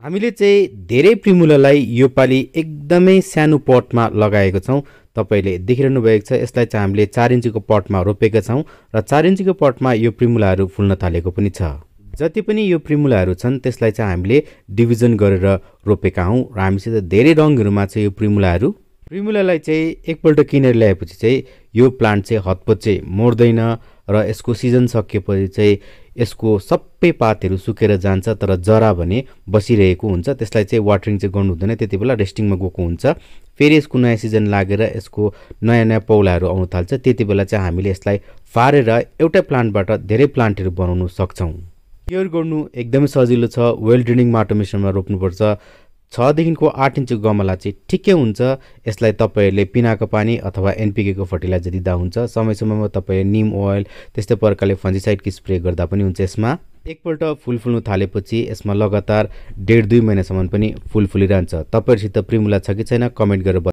हामीले चाहिँ धेरै प्रिमुलालाई योपालि एकदमै सानो पटमा लगाएको छौँ। तपाईले देखिरहनु भएको छ, यसलाई चाहिँ हामीले 4 इन्चीको पटमा रोपेका छौँ र 4 इन्चीको पटमा यो प्रिमुलाहरू फुल्न थालेको पनि छ। जति पनि यो प्रिमुलाहरू छन् त्यसलाई चाहिँ हामीले डिभिजन गरेर रोपेका हौँ र हामीसित धेरै रङहरूमा छ यो प्रिमुलाहरू। प्रिमुलालाई चाहिँ एकपल्ट किनेर ल्याएपछि चाहिँ यो प्लान्ट चाहिँ हतपत चाहिँ मर्दैन र यसको सिजन सकिएपछि चाहिँ यसको सबै पातहरू सुकेर जान्छ, तर जरा भने बसिरहेको हुन्छ। त्यसलाई चाहिँ वाटरिङ चाहिँ गर्नु हुँदैन, त्यति बेला रेस्टिङमा गएको हुन्छ। फेरि यसको नयाँ सिजन लागेर यसको नयाँ नयाँ पौलाहरू आउन थाल्छ, त्यति बेला चाहिँ हामीले यसलाई फारेर एउटै प्लान्टबाट धेरै प्लान्टहरू बनाउन सक्छौँ। केयर गर्नु एकदमै सजिलो छ। वेल ड्रेनिङ माटो मिश्रणमा रोप्नुपर्छ। 6 देखिको 8 इन्चको गमला चाहिँ ठिकै हुन्छ। यसलाई तपाईहरुले पिनाको पानी अथवा एनपीके को फर्टिलाइजर दिँदा हुन्छ। समय समयमा तपाईले नीम ओइल त्यस्तै प्रकारले फन्जिसाइडको स्प्रे गर्दा पनि हुन्छ। यसमा एकपल्ट फुल फुल्नु थालेपछि यसमा लगातार 1.5-2 महिनासम्म पनि फुल फुलिरहन्छ। तपाईहरुसित प्रिमुला छ कि छैन कमेन्ट गरेर